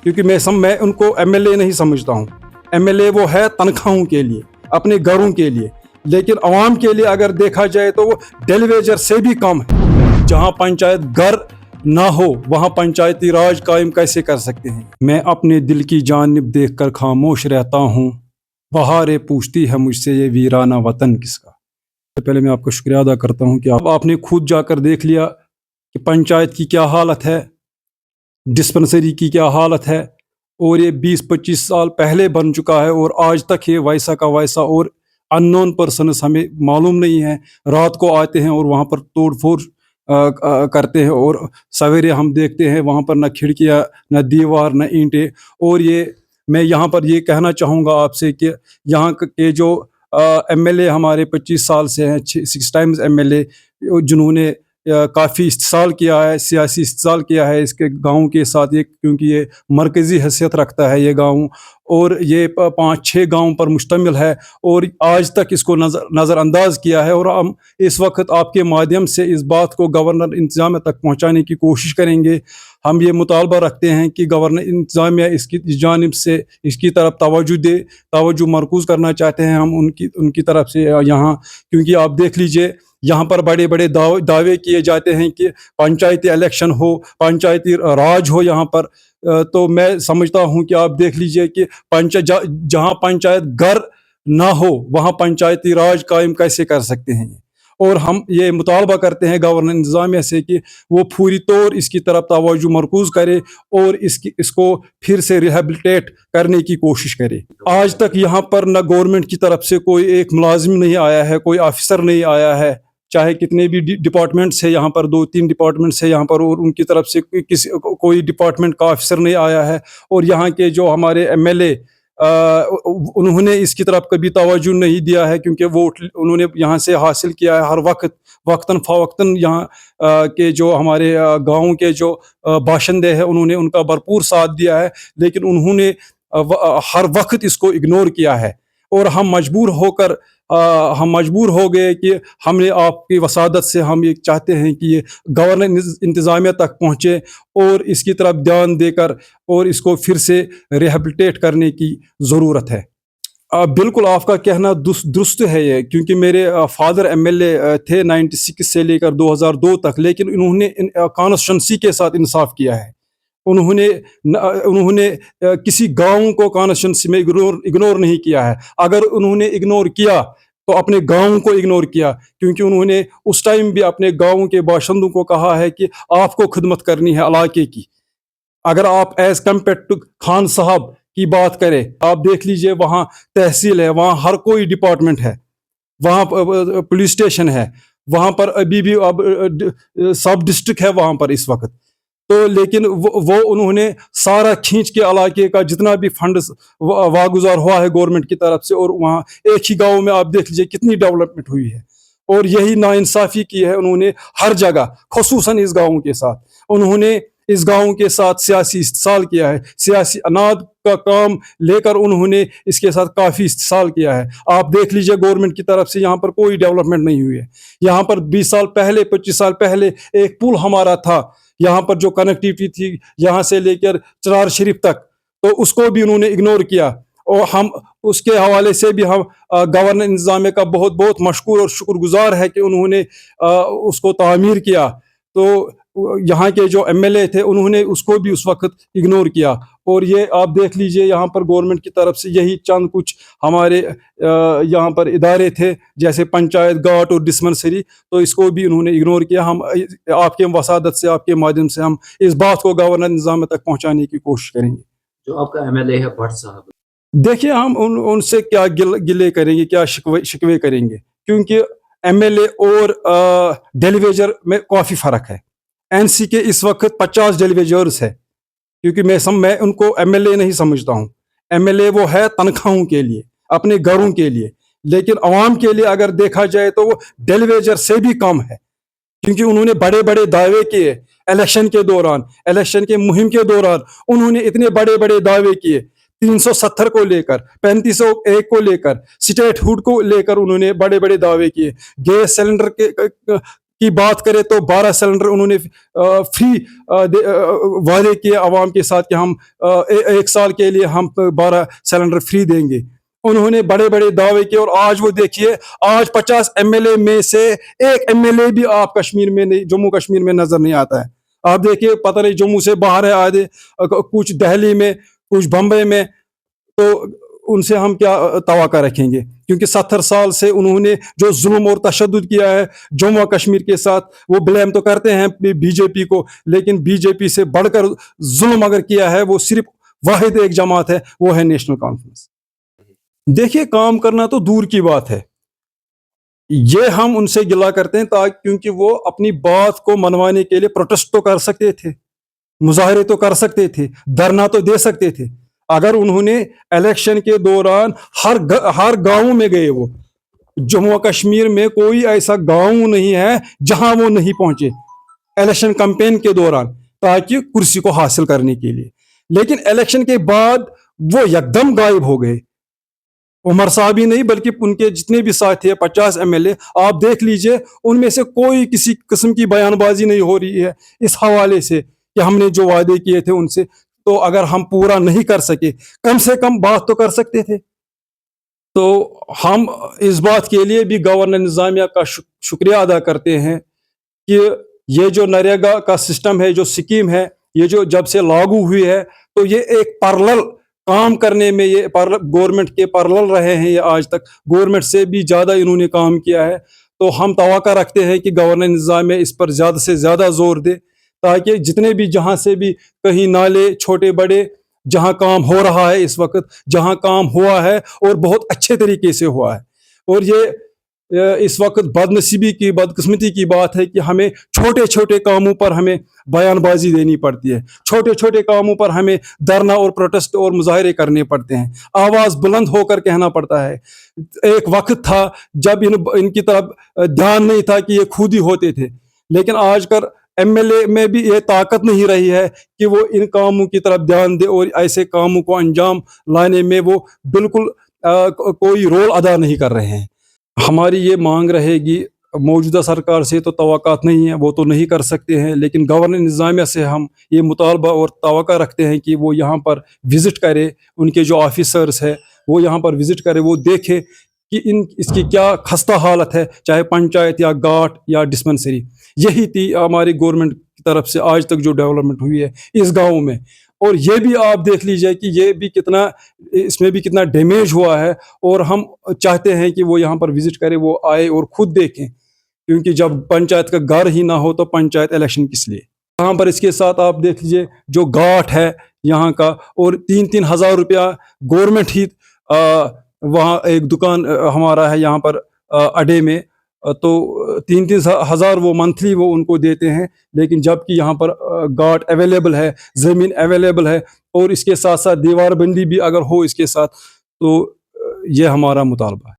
کیونکہ میں ان کو ایم ایل اے نہیں سمجھتا ہوں. ایم ایل اے وہ ہے تنخواہوں کے لیے, اپنے گھروں کے لیے, لیکن عوام کے لیے اگر دیکھا جائے تو وہ ڈیلی ویجر سے بھی کم ہے. جہاں پنچایت گھر نہ ہو وہاں پنچایتی راج قائم کیسے کر سکتے ہیں؟ میں اپنے دل کی جانب دیکھ کر خاموش رہتا ہوں. بہاریں پوچھتی ہے مجھ سے یہ ویرانہ وطن کس کا. پہلے میں آپ کا شکریہ ادا کرتا ہوں کہ آپ نے خود جا کر دیکھ لیا کہ پنچایت کی کیا حالت ہے, ڈسپنسری کی کیا حالت ہے, اور یہ 20-25 سال پہلے بن چکا ہے اور آج تک یہ ویسا کا ویسا, اور ان نون پرسنس ہمیں معلوم نہیں ہے. رات کو آتے ہیں اور وہاں پر توڑ پھوڑ کرتے ہیں, اور سویرے ہم دیکھتے ہیں وہاں پر نہ کھڑکیاں نہ دیوار نہ اینٹیں. اور یہ میں یہاں پر یہ کہنا چاہوں گا آپ سے کہ یہاں کے جو ایم ایل اے ہمارے 25 سال سے ہیں, 6 ٹائمز ایم ایل اے, جنہوں نے کافی استحصال کیا ہے, سیاسی استحصال کیا ہے اس کے گاؤں کے ساتھ, یہ کیونکہ یہ مرکزی حیثیت رکھتا ہے یہ گاؤں, اور یہ 5-6 گاؤں پر مشتمل ہے, اور آج تک اس کو نظر انداز کیا ہے. اور ہم اس وقت آپ کے مادھیم سے اس بات کو گورنر انتظامیہ تک پہنچانے کی کوشش کریں گے. ہم یہ مطالبہ رکھتے ہیں کہ گورنر انتظامیہ اس کی جانب سے اس کی طرف توجہ دے, توجہ مرکوز کرنا چاہتے ہیں ہم ان کی طرف سے یہاں, کیونکہ آپ دیکھ لیجئے یہاں پر بڑے بڑے دعوے کیے جاتے ہیں کہ پنچایتی الیکشن ہو, پنچایتی راج ہو یہاں پر. تو میں سمجھتا ہوں کہ آپ دیکھ لیجئے کہ جہاں پنچایت گھر نہ ہو وہاں پنچایتی راج قائم کیسے کر سکتے ہیں. اور ہم یہ مطالبہ کرتے ہیں گورنر انتظامیہ سے کہ وہ پوری طور اس کی طرف توجہ مرکوز کرے اور اس کو پھر سے ریہیبلیٹیٹ کرنے کی کوشش کرے. آج تک یہاں پر نہ گورنمنٹ کی طرف سے کوئی ایک ملازم نہیں آیا ہے, کوئی آفیسر نہیں آیا ہے, چاہے کتنے بھی ڈپارٹمنٹس ہیں یہاں پر, 2-3 ڈپارٹمنٹس ہیں یہاں پر, اور ان کی طرف سے کوئی ڈپارٹمنٹ کا آفیسر نہیں آیا ہے. اور یہاں کے جو ہمارے ایم ایل اے انہوں نے اس کی طرف کبھی توجہ نہیں دیا ہے, کیونکہ ووٹ انہوں نے یہاں سے حاصل کیا ہے. ہر وقت وقتاً فوقتاً یہاں کے جو ہمارے گاؤں کے جو باشندے ہیں انہوں نے ان کا بھرپور ساتھ دیا ہے, لیکن انہوں نے ہر وقت اس کو اگنور کیا ہے. اور ہم مجبور ہو گئے کہ ہم نے آپ کی وسادت سے ہم یہ چاہتے ہیں کہ یہ گورنر انتظامیہ تک پہنچے اور اس کی طرف دھیان دے کر اور اس کو پھر سے ریہیبلیٹیٹ کرنے کی ضرورت ہے. بالکل آپ کا کہنا درست ہے یہ, کیونکہ میرے فادر ایم ایل اے تھے 96 سے لے کر 2002 تک, لیکن انہوں نے کانسٹیچوئنسی کے ساتھ انصاف کیا ہے. انہوں نے کسی گاؤں کو کانسٹیچوئنسی میں اگنور نہیں کیا ہے. اگر انہوں نے اگنور کیا تو اپنے گاؤں کو اگنور کیا, کیونکہ انہوں نے اس ٹائم بھی اپنے گاؤں کے باشندوں کو کہا ہے کہ آپ کو خدمت کرنی ہے علاقے کی. اگر آپ ایز کمپیئر ٹو خان صاحب کی بات کریں, آپ دیکھ لیجئے وہاں تحصیل ہے, وہاں ہر کوئی ڈپارٹمنٹ ہے, وہاں پولیس اسٹیشن ہے, وہاں پر ابھی بھی اب سب ڈسٹرکٹ ہے وہاں پر اس وقت. تو لیکن وہ انہوں نے سارا کھینچ کے علاقے کا جتنا بھی فنڈز واگزار ہوا ہے گورنمنٹ کی طرف سے, اور وہاں ایک ہی گاؤں میں آپ دیکھ لیجئے کتنی ڈیولپمنٹ ہوئی ہے. اور یہی ناانصافی کی ہے انہوں نے ہر جگہ, خصوصاً اس گاؤں کے ساتھ. انہوں نے اس گاؤں کے ساتھ سیاسی استحصال کیا ہے, سیاسی اناد کا کام لے کر انہوں نے اس کے ساتھ کافی استحصال کیا ہے. آپ دیکھ لیجئے گورنمنٹ کی طرف سے یہاں پر کوئی ڈیولپمنٹ نہیں ہوئی ہے. یہاں پر 20 سال پہلے 25 سال پہلے ایک پل ہمارا تھا یہاں پر جو کنیکٹیوٹی تھی یہاں سے لے کر چنار شریف تک, تو اس کو بھی انہوں نے اگنور کیا. اور ہم اس کے حوالے سے بھی ہم گورنر انتظامیہ کا بہت بہت مشکور اور شکر گزار ہے کہ انہوں نے اس کو تعمیر کیا. تو یہاں کے جو ایم ایل اے تھے انہوں نے اس کو بھی اس وقت اگنور کیا. اور یہ آپ دیکھ لیجئے یہاں پر گورنمنٹ کی طرف سے یہی چند کچھ ہمارے یہاں پر ادارے تھے جیسے پنچایت گھاٹ اور ڈسپنسری, تو اس کو بھی انہوں نے اگنور کیا. ہم آپ کے وسادت سے آپ کے مادھیم سے ہم اس بات کو گورنر انتظامیہ تک پہنچانے کی کوشش کریں گے. جو آپ کا ایم ایل اے ہے بھٹ صاحب, دیکھیے ہم ان سے کیا گلے کریں گے, کیا شکوے کریں گے, کیونکہ ایم ایل اے اور ڈیلی ویجر میں کافی فرق ہے. این سی کے اس وقت 50 ڈیلی ویجرز ہے, کیونکہ میں ان کو ایم ایل اے نہیں سمجھتا ہوں. ایم ایل اے وہ ہے تنخواہوں کے لیے, اپنے گھروں کے لیے, لیکن عوام کے لیے اگر دیکھا جائے تو وہ ڈیلی ویجر سے بھی کم ہے, کیونکہ انہوں نے بڑے بڑے دعوے کیے الیکشن کے دوران, الیکشن کے مہم کے دوران انہوں نے اتنے بڑے بڑے دعوے کیے. 370 کو لے کر 3501 کو لے کر اسٹیٹ ہوڈ کو لے کر انہوں نے بڑے بڑے دعوے کیے. گیس سلنڈر کی بات کریں تو 12 سلنڈر انہوں نے فری وعدے کیے عوام کے ساتھ کہ ہم 1 سال کے لیے ہم 12 سلنڈر فری دیں گے. انہوں نے بڑے بڑے دعوے کیے اور آج وہ دیکھیے آج 50 MLA میں سے ایک MLA بھی آپ کشمیر میں نہیں, جموں کشمیر میں نظر نہیں آتا ہے. آپ دیکھیے پتہ نہیں جموں سے باہر ہے آدھے, کچھ دہلی میں, کچھ بمبئی میں, تو ان سے ہم کیا توقع رکھیں گے, کیونکہ 70 سال سے انہوں نے جو ظلم اور تشدد کیا ہے جموں کشمیر کے ساتھ. وہ بلیم تو کرتے ہیں بی جے پی کو, لیکن بی جے پی سے بڑھ کر ظلم اگر کیا ہے وہ صرف واحد ایک جماعت ہے, وہ ہے نیشنل کانفرنس. دیکھیے کام کرنا تو دور کی بات ہے, یہ ہم ان سے گلا کرتے ہیں کیونکہ وہ اپنی بات کو منوانے کے لیے پروٹیسٹ تو کر سکتے تھے, مظاہرے تو کر سکتے تھے, دھرنا تو دے سکتے تھے. اگر انہوں نے الیکشن کے دوران ہر گاؤں میں گئے, وہ جموں کشمیر میں کوئی ایسا گاؤں نہیں ہے جہاں وہ نہیں پہنچے الیکشن کمپین کے دوران تاکہ کرسی کو حاصل کرنے کے لیے. لیکن الیکشن کے بعد وہ یکدم غائب ہو گئے. عمر صاحب ہی نہیں بلکہ ان کے جتنے بھی ساتھی ہیں 50 MLA, آپ دیکھ لیجئے ان میں سے کوئی کسی قسم کی بیان بازی نہیں ہو رہی ہے اس حوالے سے کہ ہم نے جو وعدے کیے تھے ان سے, تو اگر ہم پورا نہیں کر سکے کم سے کم بات تو کر سکتے تھے. تو ہم اس بات کے لیے بھی گورنر انتظامیہ کا شکریہ ادا کرتے ہیں کہ یہ جو نریگا کا سسٹم ہے, جو سکیم ہے, یہ جو جب سے لاگو ہوئی ہے تو یہ ایک پرلل کام کرنے میں یہ گورنمنٹ کے پرلل رہے ہیں. یہ آج تک گورنمنٹ سے بھی زیادہ انہوں نے کام کیا ہے. تو ہم توقع رکھتے ہیں کہ گورنر انتظامیہ اس پر زیادہ سے زیادہ زور دے تاکہ جتنے بھی جہاں سے بھی کہیں نالے چھوٹے بڑے جہاں کام ہو رہا ہے اس وقت, جہاں کام ہوا ہے اور بہت اچھے طریقے سے ہوا ہے. اور یہ اس وقت بدنصیبی کی بدقسمتی کی بات ہے کہ ہمیں چھوٹے چھوٹے کاموں پر ہمیں بیان بازی دینی پڑتی ہے, چھوٹے چھوٹے کاموں پر ہمیں دھرنا اور پروٹیسٹ اور مظاہرے کرنے پڑتے ہیں, آواز بلند ہو کر کہنا پڑتا ہے. ایک وقت تھا جب ان کی طرف دھیان نہیں تھا کہ یہ خود ہی ہوتے تھے, لیکن آج کل MLA میں بھی یہ طاقت نہیں رہی ہے کہ وہ ان کاموں کی طرف دھیان دے اور ایسے کاموں کو انجام لانے میں وہ بالکل کوئی رول ادا نہیں کر رہے ہیں. ہماری یہ مانگ رہے گی, موجودہ سرکار سے تو توقعات نہیں ہیں, وہ تو نہیں کر سکتے ہیں, لیکن گورنر انتظامیہ سے ہم یہ مطالبہ اور توقع رکھتے ہیں کہ وہ یہاں پر وزٹ کرے, ان کے جو آفیسرز ہیں وہ یہاں پر وزٹ کرے, وہ دیکھے کہ اس کی کیا خستہ حالت ہے, چاہے پنچایت یا گھاٹ یا ڈسپنسری. یہی تھی ہماری گورنمنٹ کی طرف سے آج تک جو ڈیولپمنٹ ہوئی ہے اس گاؤں میں. اور یہ بھی آپ دیکھ لیجئے کہ یہ بھی کتنا, اس میں بھی کتنا ڈیمیج ہوا ہے, اور ہم چاہتے ہیں کہ وہ یہاں پر وزٹ کرے, وہ آئے اور خود دیکھیں, کیونکہ جب پنچایت کا گھر ہی نہ ہو تو پنچایت الیکشن کس لیے. یہاں پر اس کے ساتھ آپ دیکھ لیجئے جو گھاٹ ہے یہاں کا, اور 3-3 ہزار روپیہ گورنمنٹ ہی وہاں ایک دکان ہمارا ہے یہاں پر اڈے میں, تو 3-3 ہزار وہ منتھلی وہ ان کو دیتے ہیں, لیکن جبکہ یہاں پر گھاٹ اویلیبل ہے, زمین اویلیبل ہے, اور اس کے ساتھ ساتھ دیوار بندی بھی اگر ہو اس کے ساتھ, تو یہ ہمارا مطالبہ ہے.